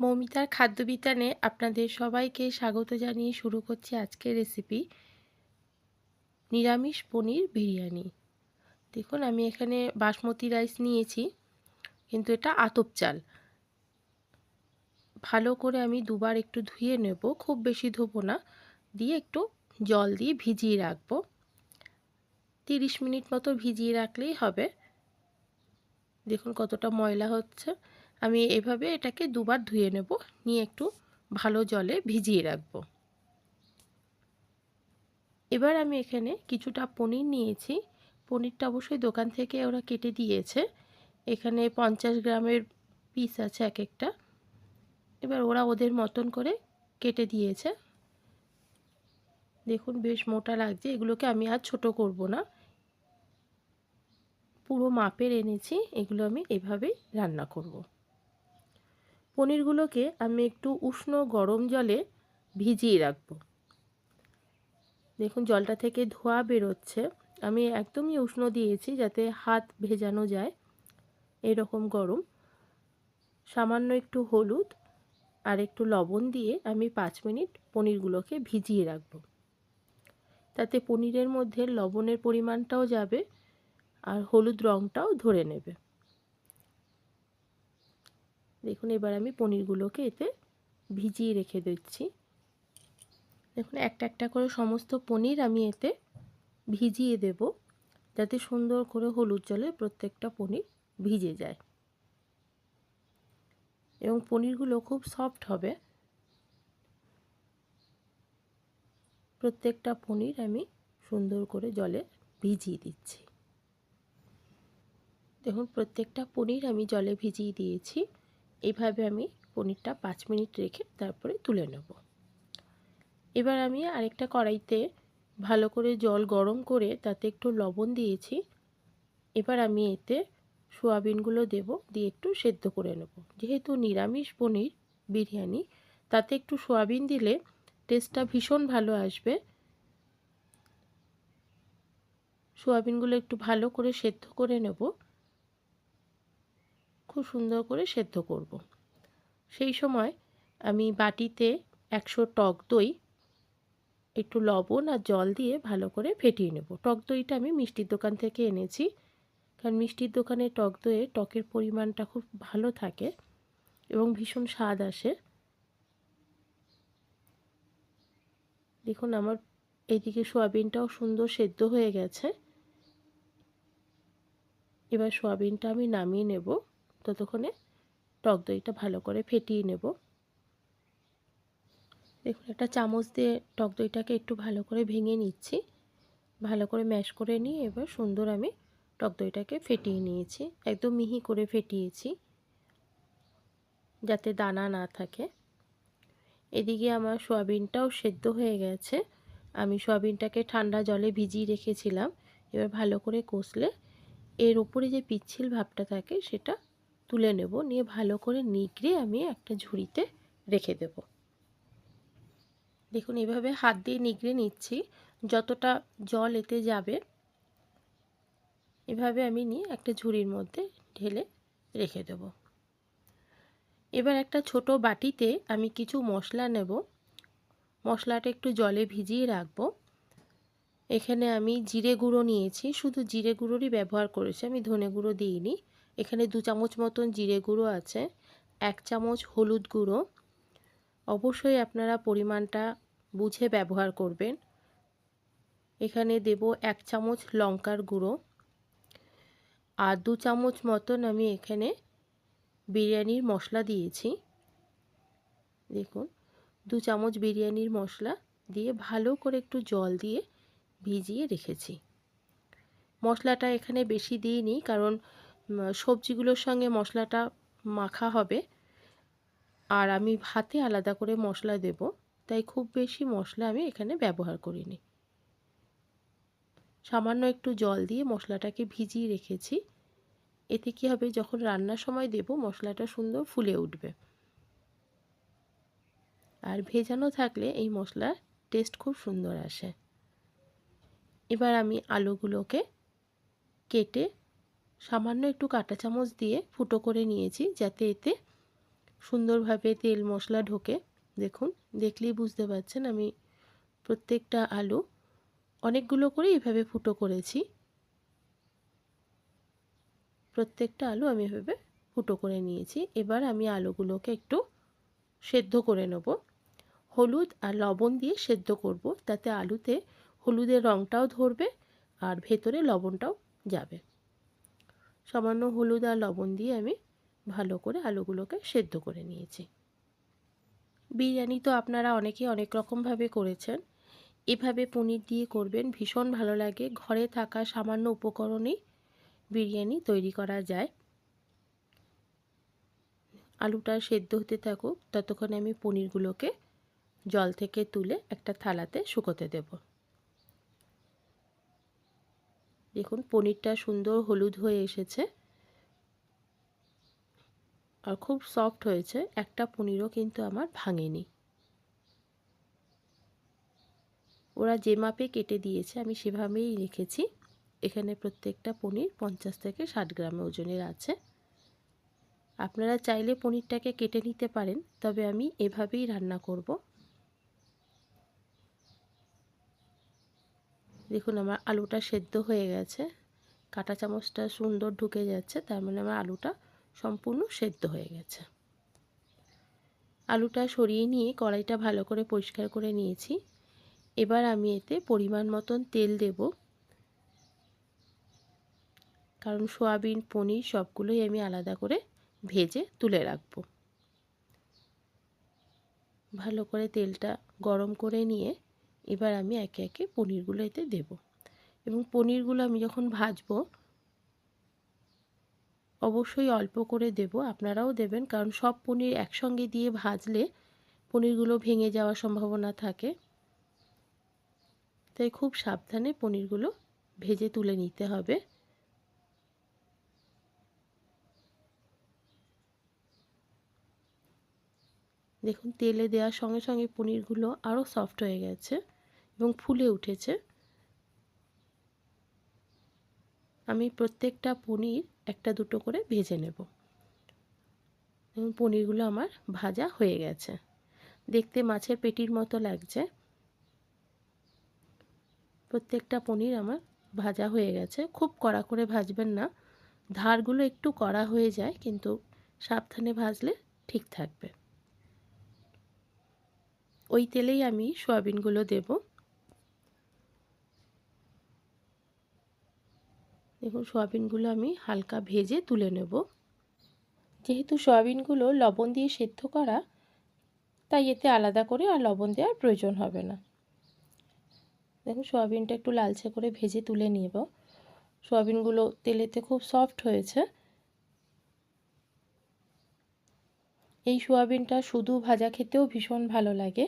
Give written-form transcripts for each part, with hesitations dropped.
মৌমিতার খাদ্যবিতানে আপনাদের সবাইকে স্বাগত জানিয়ে শুরু করছি আজকের রেসিপি নিরামিষ পনির বিরিয়ানি। দেখুন আমি এখানে বাসমতি রাইস নিয়েছি, কিন্তু এটা আতপ চাল। ভালো করে আমি দুবার একটু ধুয়ে নেব, খুব বেশি ধোবো না, দিয়ে একটু জল দিয়ে ভিজিয়ে রাখবো। 30 মিনিট মতো ভিজিয়ে রাখলেই হবে। দেখুন কতটা ময়লা হচ্ছে। আমি এভাবে এটাকে দুবার ধুয়ে নেব, নিয়ে একটু ভালো জলে ভিজিয়ে রাখবো। এবার আমি এখানে কিছুটা পনির নিয়েছি। পনিরটা অবশ্যই দোকান থেকে ওরা কেটে দিয়েছে। এখানে 50 গ্রামের পিস আছে এক একটা। এবার ওরা ওদের মতন করে কেটে দিয়েছে। দেখুন বেশ মোটা লাগছে। এগুলোকে আমি আর ছোট করব না, পুরো মাপের এনেছি। এগুলো আমি এভাবেই রান্না করব। পনিরগুলোকে আমি একটু উষ্ণ গরম জলে ভিজিয়ে রাখবো। দেখুন জলটা থেকে ধোঁয়া বেরোচ্ছে। আমি একদমই উষ্ণ দিয়েছি যাতে হাত ভেজানো যায়, এরকম গরম। সামান্য একটু হলুদ আর একটু লবণ দিয়ে আমি 5 মিনিট পনিরগুলোকে ভিজিয়ে রাখব। তাতে পনিরের মধ্যে লবণের পরিমাণটাও যাবে আর হলুদ রঙটাও ধরে নেবে। দেখুন এবার আমি পনিরগুলোকে এতে ভিজিয়ে রেখে দিচ্ছি। দেখুন একটা একটা করে সমস্ত পনির আমি এতে ভিজিয়ে দেব, যাতে সুন্দর করে হলুদ জলে প্রত্যেকটা পনির ভিজে যায় এবং পনিরগুলো খুব সফট হবে। প্রত্যেকটা পনির আমি সুন্দর করে জলে ভিজিয়ে দিচ্ছি। দেখুন প্রত্যেকটা পনির আমি জলে ভিজিয়ে দিয়েছি। এইভাবে আমি পনিরটা 5 মিনিট রেখে তারপরে তুলে নেব। এবার আমি আরেকটা কড়াইতে ভালো করে জল গরম করে তাতে একটু লবণ দিয়েছি। এবার আমি এতে সোয়াবিনগুলো দেব, দিয়ে একটু সেদ্ধ করে নেব। যেহেতু নিরামিষ পনির বিরিয়ানি, তাতে একটু সোয়াবিন দিলে টেস্টটা ভীষণ ভালো আসবে। সোয়াবিনগুলো একটু ভালো করে সেদ্ধ করে নেব, খুব সুন্দর করে সেদ্ধ করব। সেই সময় আমি বাটিতে 100 টক দই একটু লবণ আর জল দিয়ে ভালো করে ফেটিয়ে নেব। টক দইটা আমি মিষ্টির দোকান থেকে এনেছি, কারণ মিষ্টির দোকানে টক দইয়ে টকের পরিমাণটা খুব ভালো থাকে এবং ভীষণ স্বাদ আসে। দেখুন আমার এইদিকে সোয়াবিনটাও সুন্দর সেদ্ধ হয়ে গেছে। এবার সোয়াবিনটা আমি নামিয়ে নেব, ততক্ষণে টক দইটা ভালো করে ফেটিয়ে নেব। দেখুন একটা চামচ দিয়ে টক দইটাকে একটু ভালো করে ভেঙে নিচ্ছি, ভালো করে ম্যাশ করে নিয়ে এবার সুন্দর আমি টক দইটাকে ফেটিয়ে নিয়েছি। একদম মিহি করে ফেটিয়েছি যাতে দানা না থাকে। এদিকে আমার সোয়াবিনটাও সেদ্ধ হয়ে গেছে। আমি সোয়াবিনটাকে ঠান্ডা জলে ভিজিয়ে রেখেছিলাম। এবার ভালো করে কষলে এর উপরে যে পিচ্ছিল ভাবটা থাকে সেটা তুলে নেব, নিয়ে ভালো করে নিগড়ে আমি একটা ঝুড়িতে রেখে দেব। দেখুন এভাবে হাত দিয়ে নিগড়ে নিচ্ছি, যতটা জল এতে যাবে এভাবে আমি নিয়ে একটা ঝুড়ির মধ্যে ঢেলে রেখে দেব। এবার একটা ছোট বাটিতে আমি কিছু মশলা নেব। মশলাটা একটু জলে ভিজিয়ে রাখবো। এখানে আমি জিরে গুঁড়ো নিয়েছি, শুধু জিরে গুঁড়োরই ব্যবহার করেছি, আমি ধনে গুঁড়ো দিইনি। এখানে 2 চামচ মতন জিরে গুঁড়ো আছে, 1 চামচ হলুদ গুঁড়ো। অবশ্যই আপনারা পরিমাণটা বুঝে ব্যবহার করবেন। এখানে দেব 1 চামচ লঙ্কার গুঁড়ো আর 2 চামচ মতন আমি এখানে বিরিয়ানির মশলা দিয়েছি। দেখুন 2 চামচ বিরিয়ানির মশলা দিয়ে ভালো করে একটু জল দিয়ে ভিজিয়ে রেখেছি। মশলাটা এখানে বেশি দিইনি, কারণ সবজিগুলোর সঙ্গে মশলাটা মাখা হবে আর আমি ভাতে আলাদা করে মশলা দেব, তাই খুব বেশি মশলা আমি এখানে ব্যবহার করিনি। সামান্য একটু জল দিয়ে মশলাটাকে ভিজিয়ে রেখেছি। এতে কী হবে, যখন রান্নার সময় দেব মশলাটা সুন্দর ফুলে উঠবে। আর ভেজানো থাকলে এই মশলার টেস্ট খুব সুন্দর আসে। এবার আমি আলুগুলোকে কেটে সামান্য একটু কাঁটা চামচ দিয়ে ফুটো করে নিয়েছি, যাতে এতে সুন্দরভাবে তেল মশলা ঢোকে। দেখুন, দেখলেই বুঝতে পারছেন আমি প্রত্যেকটা আলু অনেকগুলো করে এভাবে ফুটো করেছি। প্রত্যেকটা আলু আমি এভাবে ফুটো করে নিয়েছি। এবার আমি আলুগুলোকে একটু সেদ্ধ করে নেব। হলুদ আর লবণ দিয়ে সেদ্ধ করব, তাতে আলুতে হলুদের রঙটাও ধরবে আর ভেতরে লবণটাও যাবে। সামান্য হলুদ আর লবণ দিয়ে আমি ভালো করে আলুগুলোকে সেদ্ধ করে নিয়েছি। বিরিয়ানি তো আপনারা অনেকে অনেক রকমভাবে করেছেন। এভাবে পনির দিয়ে করবেন, ভীষণ ভালো লাগে। ঘরে থাকা সামান্য উপকরণেই বিরিয়ানি তৈরি করা যায়। আলুটা সেদ্ধ হতে থাকুক, ততক্ষণে আমি পনিরগুলোকে জল থেকে তুলে একটা থালাতে শুকোতে দেব। দেখুন, পনিরটা সুন্দর হলুদ হয়ে এসেছে আর খুব সফট হয়েছে। একটা পনিরও কিন্তু আমার ভাঙেনি। ওরা যে মাপে কেটে দিয়েছে আমি সেভাবেই রেখেছি। এখানে প্রত্যেকটা পনির 50 থেকে 60 গ্রাম ওজনের আছে। আপনারা চাইলে পনিরটাকে কেটে নিতে পারেন, তবে আমি এভাবেই রান্না করব। দেখুন, আমার আলুটা সেদ্ধ হয়ে গেছে। কাঁটা চামচটা সুন্দর ঢুকে যাচ্ছে, তার মানে আমার আলুটা সম্পূর্ণ সেদ্ধ হয়ে গেছে। আলুটা সরিয়ে নিয়ে কড়াইটা ভালো করে পরিষ্কার করে নিয়েছি। এবার আমি এতে পরিমাণ মতন তেল দেব, কারণ সয়াবিন পনির সবগুলোই আমি আলাদা করে ভেজে তুলে রাখবো। ভালো করে তেলটা গরম করে নিয়ে এবার আমি একে একে পনিরগুলো এতে দেব। এবং পনিরগুলো আমি যখন ভাজবো অবশ্যই অল্প করে দেব, আপনারাও দেবেন, কারণ সব পনির একসঙ্গে দিয়ে ভাজলে পনিরগুলো ভেঙে যাওয়ার সম্ভাবনা থাকে। তাই খুব সাবধানে পনিরগুলো ভেজে তুলে নিতে হবে। দেখুন, তেলে দেওয়ার সঙ্গে সঙ্গে পনিরগুলো আরও সফট হয়ে গেছে এবং ফুলে উঠেছে। আমি প্রত্যেকটা পনির একটা দুটো করে ভেজে নেব। এবং পনিরগুলো আমার ভাজা হয়ে গেছে। দেখতে মাছের পেটির মতো লাগছে। প্রত্যেকটা পনির আমার ভাজা হয়ে গেছে। খুব কড়া করে ভাজবেন না, ধারগুলো একটু কড়া হয়ে যায়, কিন্তু সাবধানে ভাজলে ঠিক থাকবে। ওই তেলেই আমি সয়াবিনগুলো দেব। দেখুন, সয়াবিনগুলো আমি হালকা ভেজে তুলে নেব। যেহেতু সয়াবিনগুলো লবণ দিয়ে সেদ্ধ করা, তাই এতে আলাদা করে আর লবণ দেওয়ার প্রয়োজন হবে না। দেখুন, সয়াবিনটা একটু লালচে করে ভেজে তুলে নেব। সয়াবিনগুলো তেলেতে খুব সফট হয়েছে। এই সয়াবিনটা শুধু ভাজা খেতেও ভীষণ ভালো লাগে।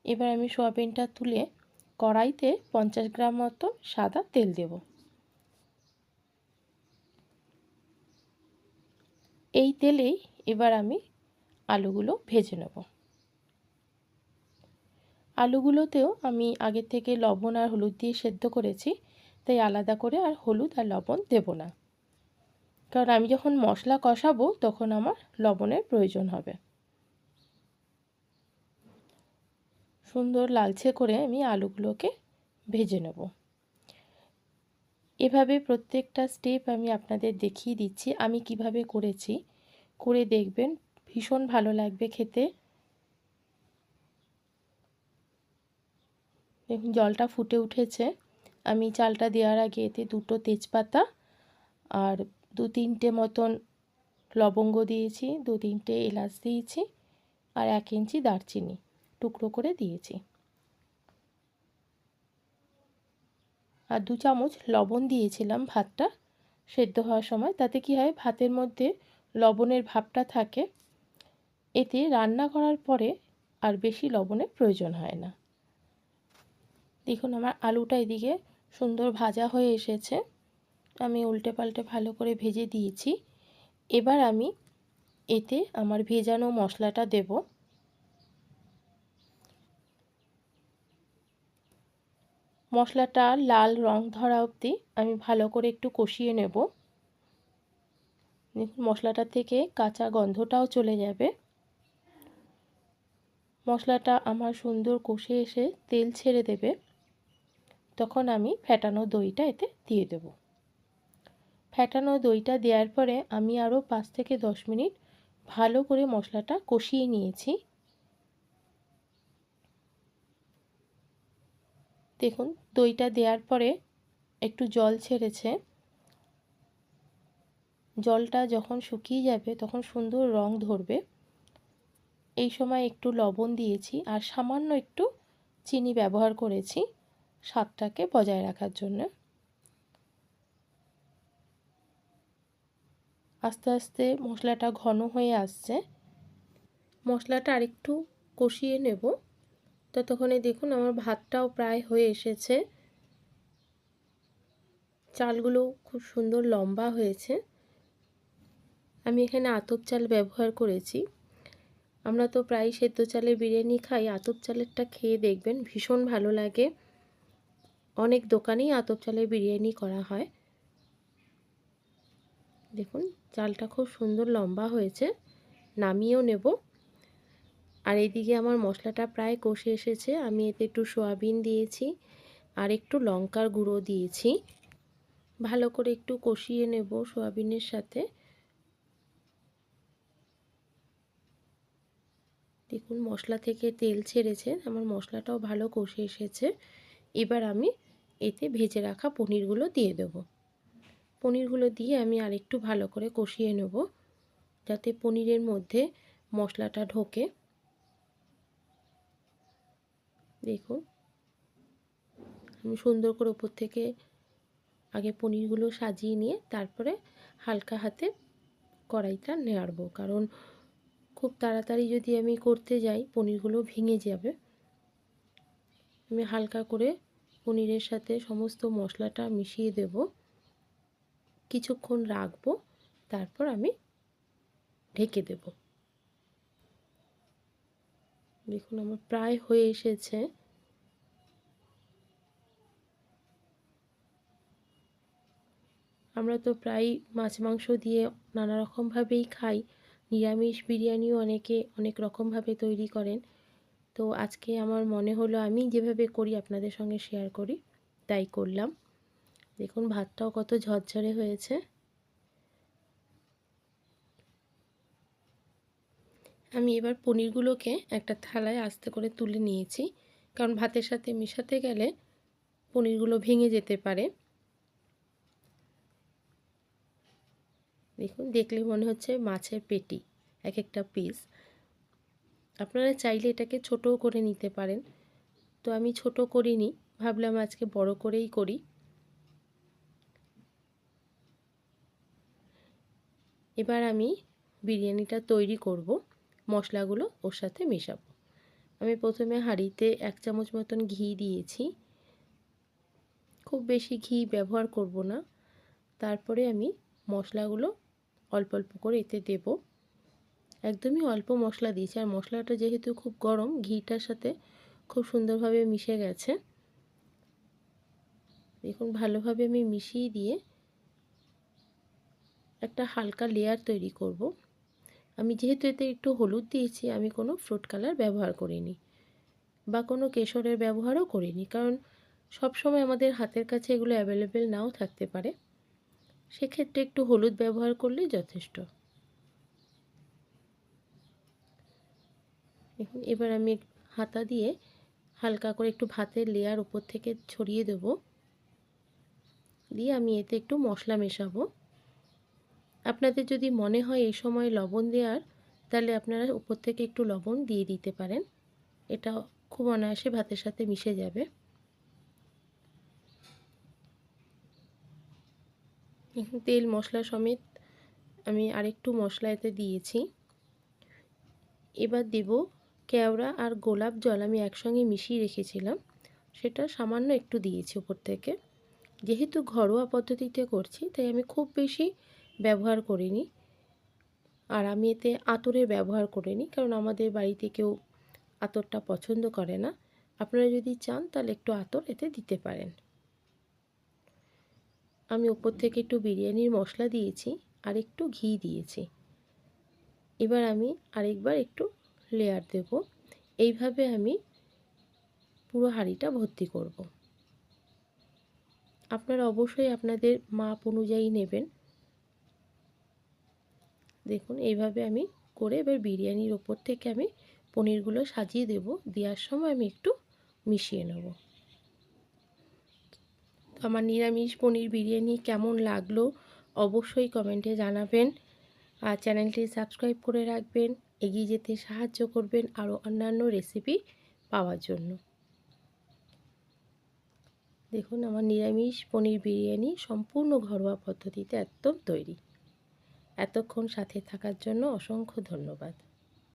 এবার আমি সয়াবিনটা তুলে কড়াইতে 50 গ্রাম মতো সাদা তেল দেব। এই তেলেই এবার আমি আলুগুলো ভেজে নেব। আলুগুলোতেও আমি আগে থেকে লবণ আর হলুদ দিয়ে সেদ্ধ করেছি, তাই আলাদা করে আর হলুদ আর লবণ দেব না, কারণ আমি যখন মশলা কষাবো তখন আমার লবণের প্রয়োজন হবে। সুন্দর লালচে করে আমি আলুগুলোকে ভেজে নেব। এভাবে প্রত্যেকটা স্টেপ আমি আপনাদের দেখিয়ে দিচ্ছি আমি কিভাবে করেছি। করে দেখবেন, ভীষণ ভালো লাগবে খেতে। দেখুন, জলটা ফুটে উঠেছে। আমি চালটা দেওয়ার আগে এতে দুটো তেজপাতা আর 2-3টে মতন লবঙ্গ দিয়েছি, 2-3টে এলাচ দিয়েছি আর 1 ইঞ্চি দারচিনি টুকরো করে দিয়েছি। আর 2 চামচ লবণ দিয়েছিলাম ভাতটা সেদ্ধ হওয়ার সময়। তাতে কি হয়, ভাতের মধ্যে লবণের ভাবটা থাকে, এতে রান্না করার পরে আর বেশি লবণের প্রয়োজন হয় না। দেখুন, আমার আলুটা এদিকে সুন্দর ভাজা হয়ে এসেছে। আমি উল্টে পাল্টে ভালো করে ভেজে দিয়েছি। এবার আমি এতে আমার ভেজানো মশলাটা দেব। মশলাটা লাল রং ধরা অবধি আমি ভালো করে একটু কষিয়ে নেব। দেখুন মশলাটা থেকে কাঁচা গন্ধটাও চলে যাবে। মশলাটা আমার সুন্দর কষে এসে তেল ছেড়ে দেবে, তখন আমি ফ্যাটানো দইটা এতে দিয়ে দেব। ফ্যাটানো দইটা দেওয়ার পরে আমি আরও 5 থেকে 10 মিনিট ভালো করে মশলাটা কষিয়ে নিয়েছি। দেখুন দইটা দেওয়ার পরে একটু জল ছেড়েছে। জলটা যখন শুকিয়ে যাবে তখন সুন্দর রং ধরবে। এই সময় একটু লবণ দিয়েছি আর সামান্য একটু চিনি ব্যবহার করেছি স্বাদটাকে বজায় রাখার জন্য। আস্তে আস্তে মশলাটা ঘন হয়ে আসছে। মশলাটা আরেকটু কষিয়ে নেব। ততক্ষণে দেখুন আমার ভাতটাও প্রায় হয়ে এসেছে। চালগুলো খুব সুন্দর লম্বা হয়েছে। আমি এখানে আতপ চাল ব্যবহার করেছি। আমরা তো প্রায় সেদ্ধ চালের বিরিয়ানি খাই, আতপ চালেরটা খেয়ে দেখবেন ভীষণ ভালো লাগে। অনেক দোকানেই আতপ চালের বিরিয়ানি করা হয়। দেখুন চালটা খুব সুন্দর লম্বা হয়েছে, নামিয়েও নেব। আর এদিকে আমার মশলাটা প্রায় কষে এসেছে। আমি এতে একটু সয়াবিন দিয়েছি আর একটু লঙ্কার গুঁড়ো দিয়েছি। ভালো করে একটু কষিয়ে নেব সয়াবিনের সাথে। দেখুন মশলা থেকে তেল ছেড়েছে, আমার মশলাটাও ভালো কষে এসেছে। এবার আমি এতে ভেজে রাখা পনিরগুলো দিয়ে দেব। পনিরগুলো দিয়ে আমি আরেকটু ভালো করে কষিয়ে নেব, যাতে পনিরের মধ্যে মশলাটা ঢোকে। দেখুন আমি সুন্দর করে উপর থেকে আগে পনিরগুলো সাজিয়ে নিয়ে তারপরে হালকা হাতে কড়াইটা নাড়ব, কারণ খুব তাড়াতাড়ি যদি আমি করতে যাই পনিরগুলো ভেঙে যাবে। আমি হালকা করে পনিরের সাথে সমস্ত মশলাটা মিশিয়ে দেব, কিছুক্ষণ রাখবো, তারপর আমি ঢেকে দেব। দেখুন আমার প্রায় হয়ে এসেছে। আমরা তো প্রায় মাছ মাংস দিয়ে নানা রকমভাবেই খাই। নিরামিষ বিরিয়ানিও অনেকে অনেক রকমভাবে তৈরি করেন। তো আজকে আমার মনে হলো আমি যেভাবে করি আপনাদের সঙ্গে শেয়ার করি, তাই করলাম। দেখুন ভাতটাও কত ঝরঝরে হয়েছে। আমি এবার পনিরগুলোকে একটা থালায় আস্তে করে তুলে নিয়েছি, কারণ ভাতের সাথে মেশাতে গেলে পনিরগুলো ভেঙে যেতে পারে। দেখুন দেখলে মনে হচ্ছে মাছের পেটি এক একটা পিস। আপনারা চাইলে এটাকে ছোটও করে নিতে পারেন, তো আমি ছোট করিনি, ভাবলাম আজকে বড় করেই করি। এবার আমি বিরিয়ানিটা তৈরি করব, মশলাগুলো ওর সাথে মেশাবো। আমি প্রথমে হাঁড়িতে 1 চামচ মতন ঘি দিয়েছি। খুব বেশি ঘি ব্যবহার করব না। তারপরে আমি মশলাগুলো অল্প অল্প করে এতে দেব। একদমই অল্প মশলা দিয়েছি, আর মশলাটা যেহেতু খুব গরম ঘিটার সাথে খুব সুন্দরভাবে মিশে গেছে। দেখুন ভালোভাবে আমি মিশিয়ে দিয়ে একটা হালকা লেয়ার তৈরি করব। আমি যেহেতু এতে একটু হলুদ দিয়েছি, আমি কোনো ফ্রুট কালার ব্যবহার করিনি বা কোনো কেশরের ব্যবহারও করিনি, কারণ সবসময় আমাদের হাতের কাছে এগুলো অ্যাভেলেবেল নাও থাকতে পারে। সেক্ষেত্রে একটু হলুদ ব্যবহার করলেই যথেষ্ট। এবার আমি হাতা দিয়ে হালকা করে একটু ভাতের লেয়ার উপর থেকে ছড়িয়ে দেব, দিয়ে আমি এতে একটু মশলা মেশাবো। আপনাদের যদি মনে হয় এই সময় লবণ দেওয়ার, তাহলে আপনারা উপর থেকে একটু লবণ দিয়ে দিতে পারেন। এটা খুব অনায়াসে ভাতের সাথে মিশে যাবে। তেল মশলা সমেত আমি আরেকটু মশলা এতে দিয়েছি। এবার দেব কেওড়া আর গোলাপ জল, আমি একসঙ্গে মিশিয়ে রেখেছিলাম, সেটা সামান্য একটু দিয়েছি উপর থেকে। যেহেতু ঘরোয়া পদ্ধতিতে করছি তাই আমি খুব বেশি ব্যবহার করিনি। আর আমি এতে আতরের ব্যবহার করিনি, কারণ আমাদের বাড়িতে কেউ আতরটা পছন্দ করে না। আপনারা যদি চান তাহলে একটু আতর এতে দিতে পারেন। আমি উপর থেকে একটু বিরিয়ানির মশলা দিয়েছি আর একটু ঘি দিয়েছি। এবার আমি আরেকবার একটু লেয়ার দেব। এইভাবে আমি পুরো হাঁড়িটা ভর্তি করব। আপনারা অবশ্যই আপনাদের মাপ অনুযায়ী নেবেন। দেখুন এইভাবে আমি করে এবার বিরিয়ানির ওপর থেকে আমি পনিরগুলো সাজিয়ে দেব। দেওয়ার সময় আমি একটু মিশিয়ে নেব। তো আমার নিরামিষ পনির বিরিয়ানি কেমন লাগলো অবশ্যই কমেন্টে জানাবেন। আর চ্যানেলটি সাবস্ক্রাইব করে রাখবেন, এগিয়ে যেতে সাহায্য করবেন আরও অন্যান্য রেসিপি পাওয়ার জন্য। দেখুন আমার নিরামিষ পনির বিরিয়ানি সম্পূর্ণ ঘরোয়া পদ্ধতিতে একদম তৈরি। এতক্ষণ সাথে থাকার জন্য অসংখ্য ধন্যবাদ।